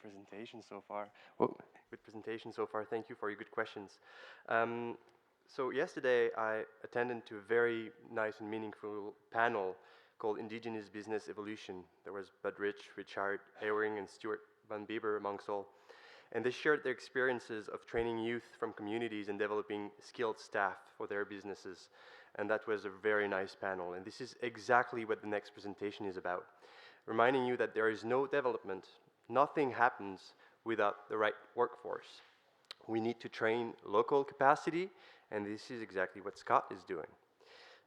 presentation so far. Well, good presentation so far. Thank you for your good questions. So yesterday I attended to a very nice and meaningful panel called Indigenous Business Evolution. There was Bud Rich, Richard Ewing, and Stuart Van Bieber amongst all. And they shared their experiences of training youth from communities and developing skilled staff for their businesses. And that was a very nice panel. And this is exactly what the next presentation is about. Reminding you that there is no development, nothing happens without the right workforce. We need to train local capacity, and this is exactly what Scott is doing.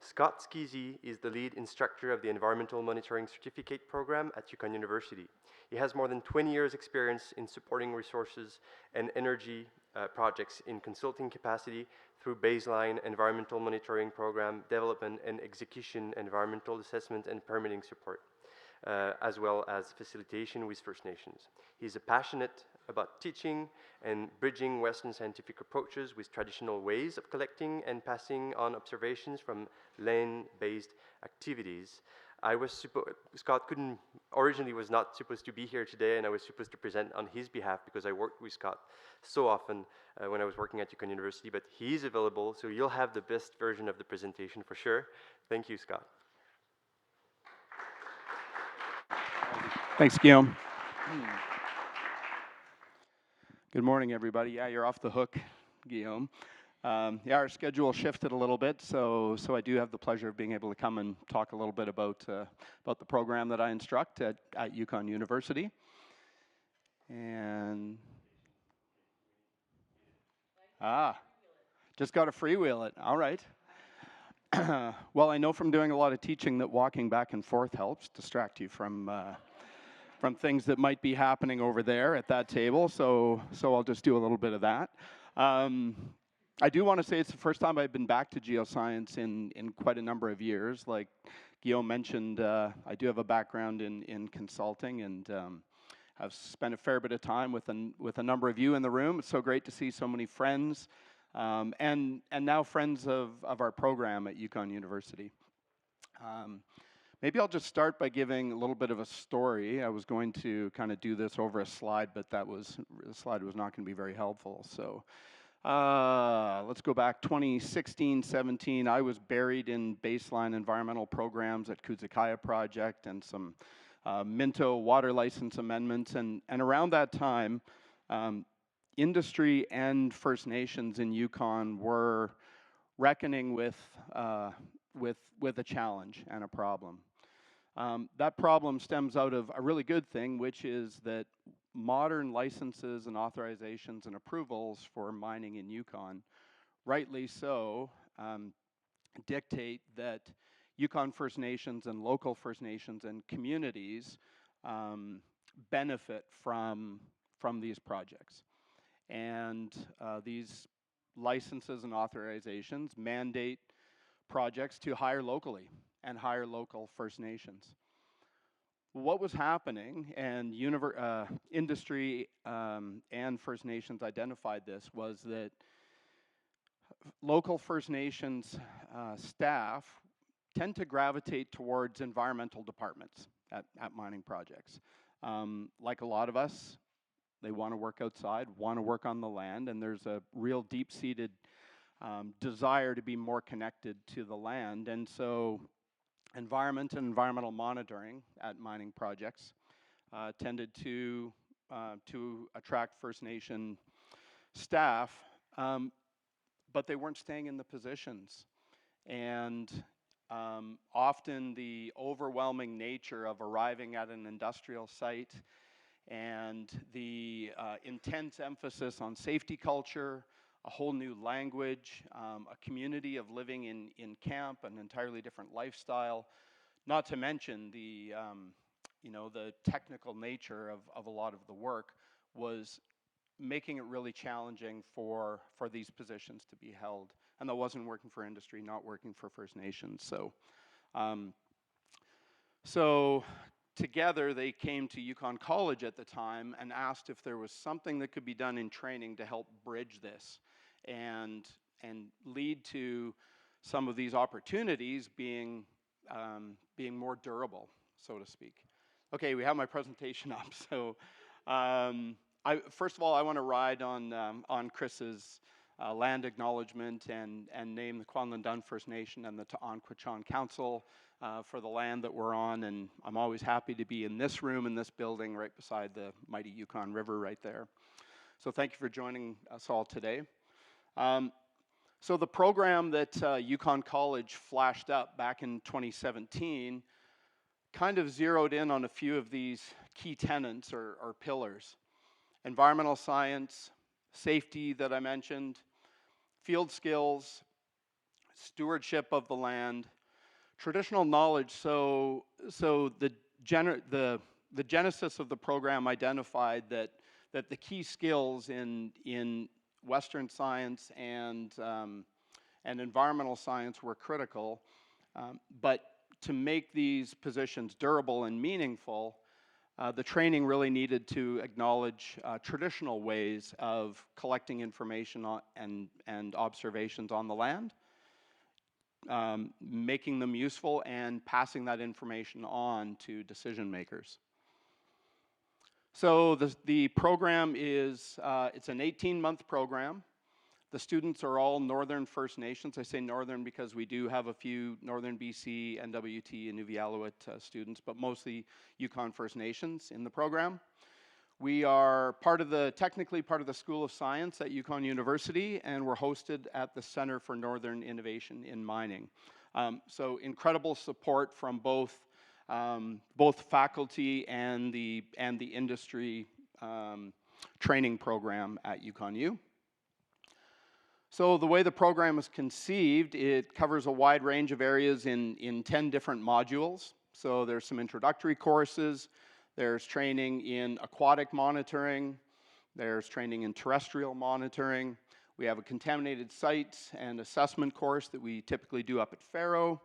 Scott Skizzy is the lead instructor of the Environmental Monitoring Certificate program at Yukon University. He has more than 20 years experience in supporting resources and energy projects in consulting capacity through baseline environmental monitoring program development and execution, environmental assessment and permitting support, as well as facilitation with First Nations. He's passionate about teaching and bridging Western scientific approaches with traditional ways of collecting and passing on observations from land-based activities. Scott originally was not supposed to be here today, and I was supposed to present on his behalf because I worked with Scott so often when I was working at Yukon University, but he's available, so you'll have the best version of the presentation for sure. Thank you, Scott. Thanks, Guillaume. Good morning, everybody. Yeah, you're off the hook, Guillaume. Yeah, our schedule shifted a little bit, so I do have the pleasure of being able to come and talk a little bit about the program that I instruct at Yukon University. And just got to freewheel it. All right. Well, I know from doing a lot of teaching that walking back and forth helps distract you from things that might be happening over there at that table, so I'll just do a little bit of that. I do want to say it's the first time I've been back to geoscience in quite a number of years. Like Guillaume mentioned, I do have a background in consulting, and I've spent a fair bit of time with a number of you in the room. It's so great to see so many friends, and now friends of our program at Yukon University. Maybe I'll just start by giving a little bit of a story. I was going to kind of do this over a slide, but the slide was not going to be very helpful. So let's go back 2016, 17. I was buried in baseline environmental programs at Kuzikaya Project and some Minto water license amendments. And around that time, industry and First Nations in Yukon were reckoning with a challenge and a problem. That problem stems out of a really good thing, which is that modern licenses and authorizations and approvals for mining in Yukon, rightly so, dictate that Yukon First Nations and local First Nations and communities benefit from these projects. And these licenses and authorizations mandate projects to hire locally and hire local First Nations. What was happening, and industry and First Nations identified this, was that local First Nations staff tend to gravitate towards environmental departments at mining projects. Like a lot of us, they want to work outside, want to work on the land, and there's a real deep-seated desire to be more connected to the land. And so environment and environmental monitoring at mining projects tended to attract First Nation staff, but they weren't staying in the positions. And often the overwhelming nature of arriving at an industrial site and the intense emphasis on safety culture, a whole new language, a community of living in camp, an entirely different lifestyle, not to mention the technical nature of a lot of the work, was making it really challenging for these positions to be held. And that wasn't working for industry, not working for First Nations. So together they came to Yukon College at the time and asked if there was something that could be done in training to help bridge this and lead to some of these opportunities being more durable, so to speak. Okay, we have my presentation up. So First of all, I want to ride on Chris's land acknowledgement and name the Kwanlin First Nation and the Ta'an Council for the land that we're on. And I'm always happy to be in this room, in this building, right beside the mighty Yukon River right there. So thank you for joining us all today. So the program that Yukon College flashed up back in 2017 kind of zeroed in on a few of these key tenets or pillars. Environmental science, safety that I mentioned, field skills, stewardship of the land, traditional knowledge. So the genesis of the program identified that the key skills in Western science and environmental science were critical, but to make these positions durable and meaningful, the training really needed to acknowledge traditional ways of collecting information and observations on the land, making them useful and passing that information on to decision makers. So the program is, it's an 18-month program. The students are all Northern First Nations. I say Northern because we do have a few Northern BC, NWT, and Nunavut students, but mostly Yukon First Nations in the program. We are technically part of the School of Science at Yukon University, and we're hosted at the Center for Northern Innovation in Mining. So incredible support from both faculty and the industry training program at Yukon U. So the way the program is conceived, it covers a wide range of areas in 10 different modules. So there's some introductory courses, there's training in aquatic monitoring, there's training in terrestrial monitoring. We have a contaminated sites and assessment course that we typically do up at Faro.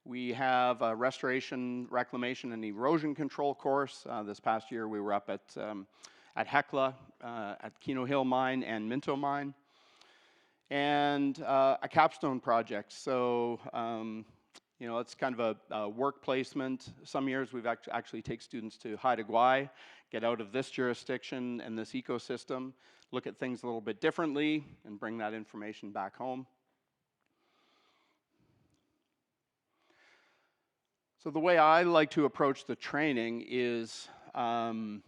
We have a restoration, reclamation, and erosion control course. This past year we were up at Hecla, at Keno Hill Mine and Minto Mine. And a capstone project. So, you know, it's kind of a work placement. Some years we've actually take students to Haida Gwaii, get out of this jurisdiction and this ecosystem, look at things a little bit differently, and bring that information back home. So the way I like to approach the training is a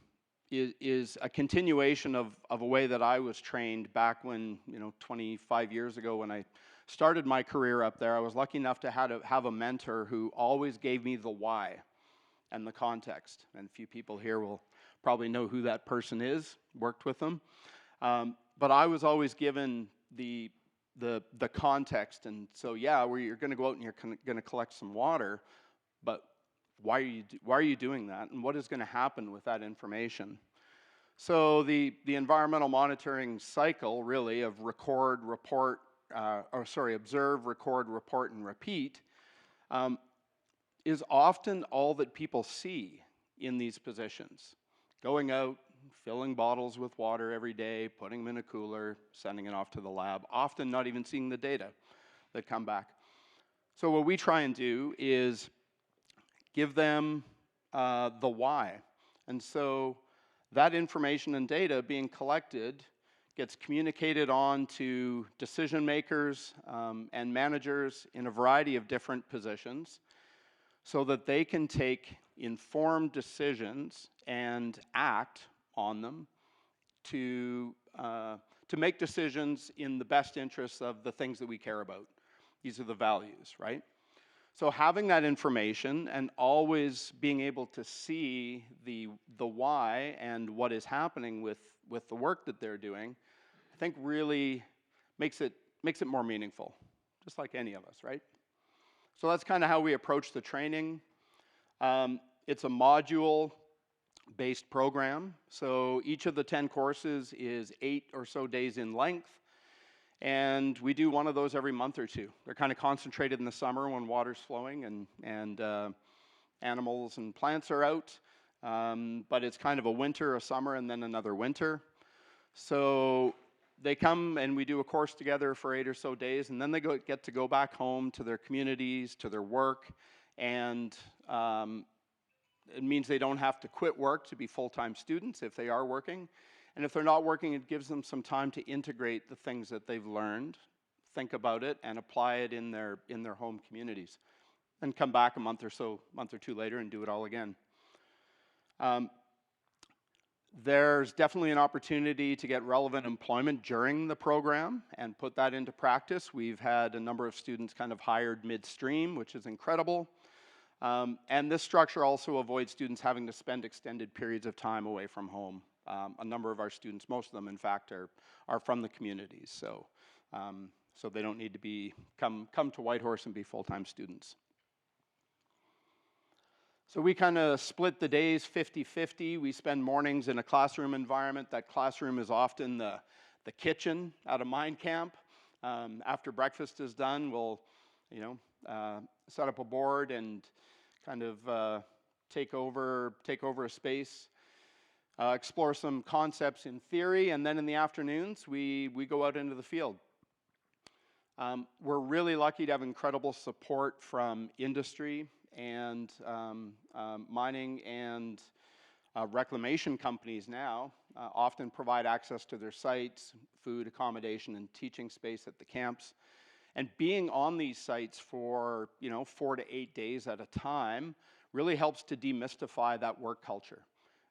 continuation of a way that I was trained back when, 25 years ago when I started my career up there. I was lucky enough to have a mentor who always gave me the why and the context. And a few people here will probably know who that person is, worked with them. But I was always given the context. And so, yeah, you're going to go out and you're going to collect some water, but why are you doing that, and what is going to happen with that information? So the environmental monitoring cycle, really, of observe, record, report, and repeat, is often all that people see in these positions. Going out, filling bottles with water every day, putting them in a cooler, sending it off to the lab, often not even seeing the data that come back. So what we try and do is give them the why. And so that information and data being collected gets communicated on to decision makers and managers in a variety of different positions so that they can take informed decisions and act on them to make decisions in the best interests of the things that we care about. These are the values, right? So having that information and always being able to see the why and what is happening with the work that they're doing, I think really makes it more meaningful, just like any of us, right? So that's kind of how we approach the training. It's a module-based program. So each of the 10 courses is 8 or so days in length. And we do one of those every month or two. They're kind of concentrated in the summer when water's flowing and animals and plants are out. But it's kind of a winter, a summer, and then another winter. So they come and we do a course together for 8 or so days, and then they get to go back home to their communities, to their work, and it means they don't have to quit work to be full-time students if they are working. And if they're not working, it gives them some time to integrate the things that they've learned, think about it, and apply it in their home communities. And come back a month or two later and do it all again. There's definitely an opportunity to get relevant employment during the program and put that into practice. We've had a number of students kind of hired midstream, which is incredible. And this structure also avoids students having to spend extended periods of time away from home. A number of our students, most of them in fact, are from the communities, so they don't need to come to Whitehorse and be full-time students. So we kind of split the days 50-50. We spend mornings in a classroom environment. That classroom is often the kitchen at a mine camp. After breakfast is done, we'll set up a board and kind of take over a space, explore some concepts in theory, and then in the afternoons we go out into the field. We're really lucky to have incredible support from industry and mining and reclamation companies now often provide access to their sites, food, accommodation, and teaching space at the camps. And being on these sites for 4 to 8 days at a time really helps to demystify that work culture.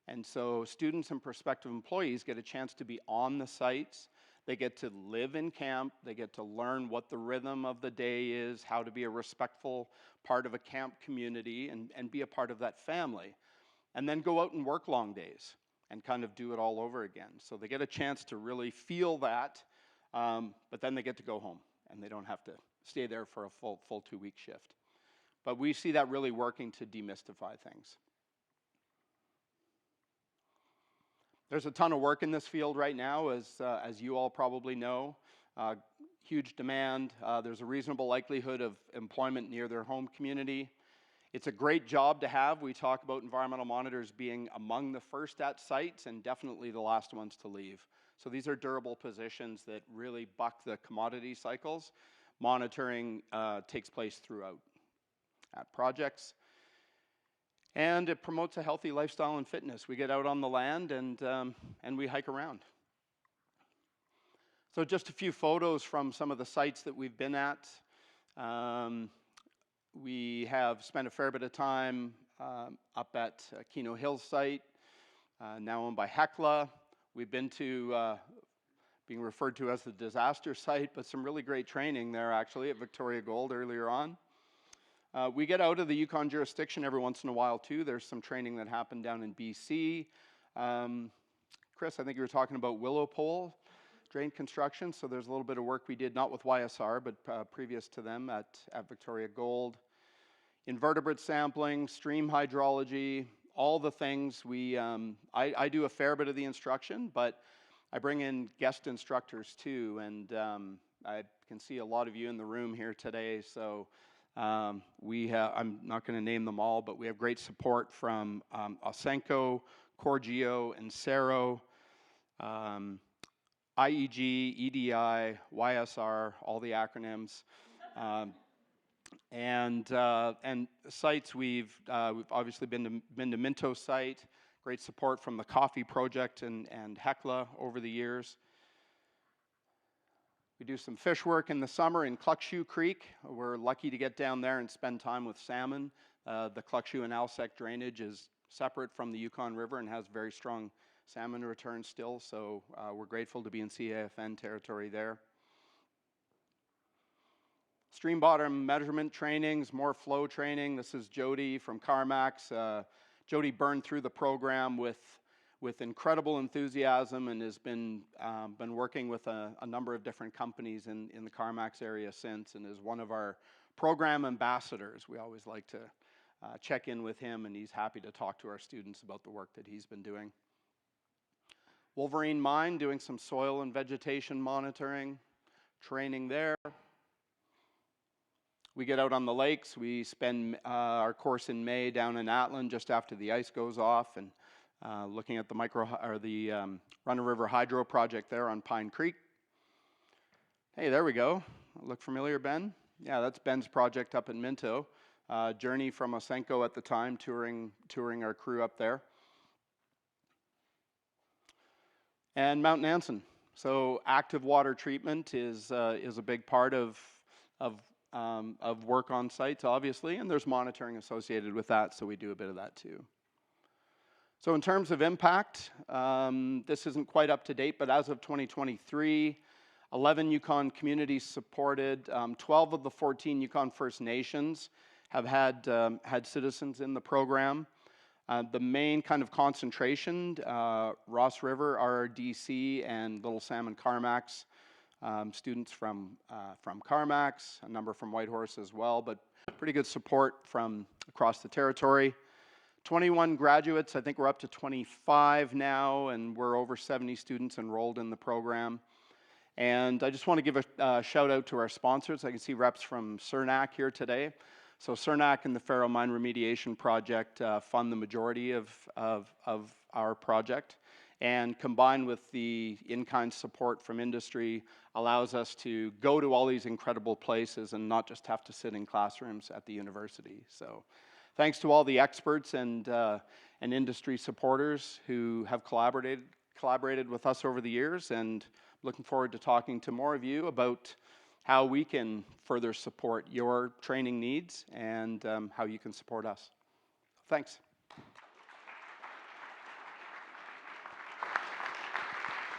And so students and prospective employees get a chance to be on the sites. They get to live in camp. They get to learn what the rhythm of the day is, how to be a respectful part of a camp community and be a part of that family. And then go out and work long days and kind of do it all over again. So they get a chance to really feel that, but then they get to go home and they don't have to stay there for a full 2-week shift. But we see that really working to demystify things. There's a ton of work in this field right now, as you all probably know. Huge demand. There's a reasonable likelihood of employment near their home community. It's a great job to have. We talk about environmental monitors being among the first at sites and definitely the last ones to leave. So these are durable positions that really buck the commodity cycles. Monitoring takes place throughout at projects. And it promotes a healthy lifestyle and fitness. We get out on the land and we hike around. So just a few photos from some of the sites that we've been at. We have spent a fair bit of time up at Keno Hills site, now owned by Hecla. We've been to being referred to as the disaster site, but some really great training there actually at Victoria Gold earlier on. We get out of the Yukon jurisdiction every once in a while too. There's some training that happened down in BC. Chris, I think you were talking about Willow Pole drain construction, so there's a little bit of work we did, not with YSR, but previous to them at Victoria Gold. Invertebrate sampling, stream hydrology, all the things. I do a fair bit of the instruction, but I bring in guest instructors too, and I can see a lot of you in the room here today, so I'm not going to name them all, but we have great support from Ausenco, Corgeo, and Cerro, IEG, EDI, YSR, all the acronyms, and sites. We've obviously been to Minto site. Great support from the Coffee Project and Hecla over the years. We do some fish work in the summer in Cluckshoe Creek. We're lucky to get down there and spend time with salmon. The Cluckshoe and Alsek drainage is separate from the Yukon River and has very strong salmon returns still, so we're grateful to be in CAFN territory there. Stream bottom measurement trainings, more flow training. This is Jody from CarMax. Jody burned through the program with incredible enthusiasm and has been working with a number of different companies in the CarMax area since, and is one of our program ambassadors. We always like to check in with him, and he's happy to talk to our students about the work that he's been doing. Wolverine Mine, doing some soil and vegetation monitoring, training there. We get out on the lakes. We spend our course in May down in Atlan just after the ice goes off, and looking at the Runner River Hydro project there on Pine Creek. Hey, there we go. Look familiar, Ben? Yeah, that's Ben's project up in Minto. Journey from Osenko at the time, touring our crew up there. And Mount Nansen. So active water treatment is a big part of work on sites, obviously, and there's monitoring associated with that, so we do a bit of that too. So in terms of impact, this isn't quite up to date, but as of 2023, 11 Yukon communities supported, 12 of the 14 Yukon First Nations have had citizens in the program. The main kind of concentration, Ross River, RRDC, and Little Salmon Carmacks, students from Carmacks, a number from Whitehorse as well, but pretty good support from across the territory. 21 graduates, I think we're up to 25 now, and we're over 70 students enrolled in the program. And I just want to give a shout out to our sponsors. I can see reps from CERNAC here today. So CERNAC and the Faro Mine Remediation Project fund the majority of our project, and combined with the in-kind support from industry allows us to go to all these incredible places and not just have to sit in classrooms at the university. So thanks to all the experts and industry supporters who have collaborated with us over the years, and looking forward to talking to more of you about how we can further support your training needs and how you can support us. Thanks.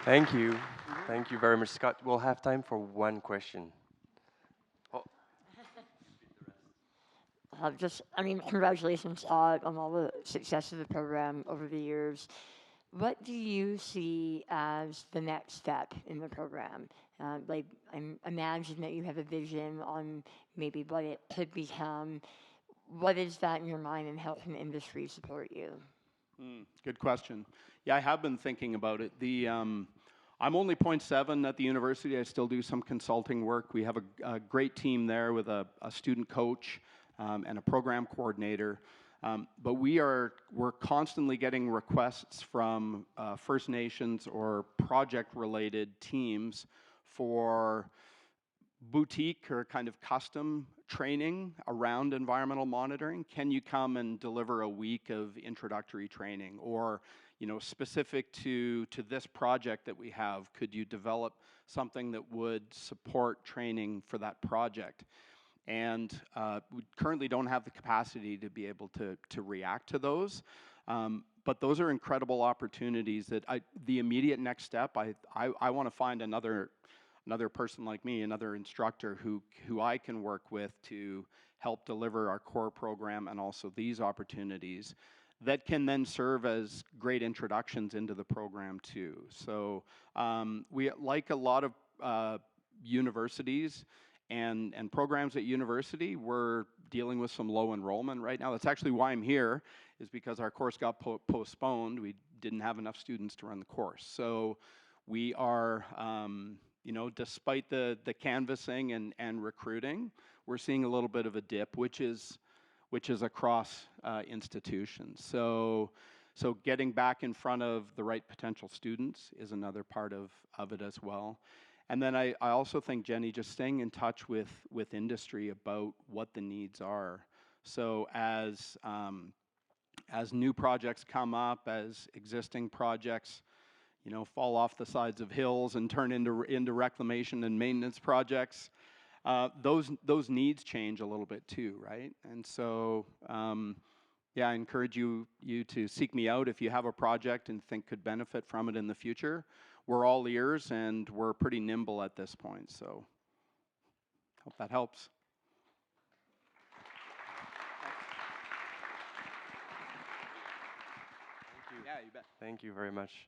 Thank you. Thank you very much, Scott. We'll have time for one question. Oh. Congratulations, Todd, on all the success of the program over the years. What do you see as the next step in the program? I imagine that you have a vision on maybe what it could become. What is that in your mind, and how can industry support you? Good question. Yeah, I have been thinking about it. I'm only 0.7 at the university. I still do some consulting work. We have a great team there with a student coach and a program coordinator. But we're constantly getting requests from First Nations or project-related teams for boutique or kind of custom training around environmental monitoring. Can you come and deliver a week of introductory training, or specific to this project that we have, could you develop something that would support training for that project? And we currently don't have the capacity to be able to react to those. But those are incredible opportunities that the immediate next step, I want to find another person like me, another instructor who I can work with to help deliver our core program and also these opportunities that can then serve as great introductions into the program too. So we, like a lot of universities and programs at university, we're dealing with some low enrollment right now. That's actually why I'm here, is because our course got postponed. We didn't have enough students to run the course. So we are, despite the canvassing and recruiting, we're seeing a little bit of a dip, which is across institutions. So getting back in front of the right potential students is another part of it as well. And then I also think, Jenny, just staying in touch with industry about what the needs are. So as new projects come up, as existing projects, fall off the sides of hills and turn into reclamation and maintenance projects, those needs change a little bit too, right? And so, yeah, I encourage you to seek me out if you have a project and think could benefit from it in the future. We're all ears, and we're pretty nimble at this point, so hope that helps. Thank you. Yeah, you bet. Thank you very much.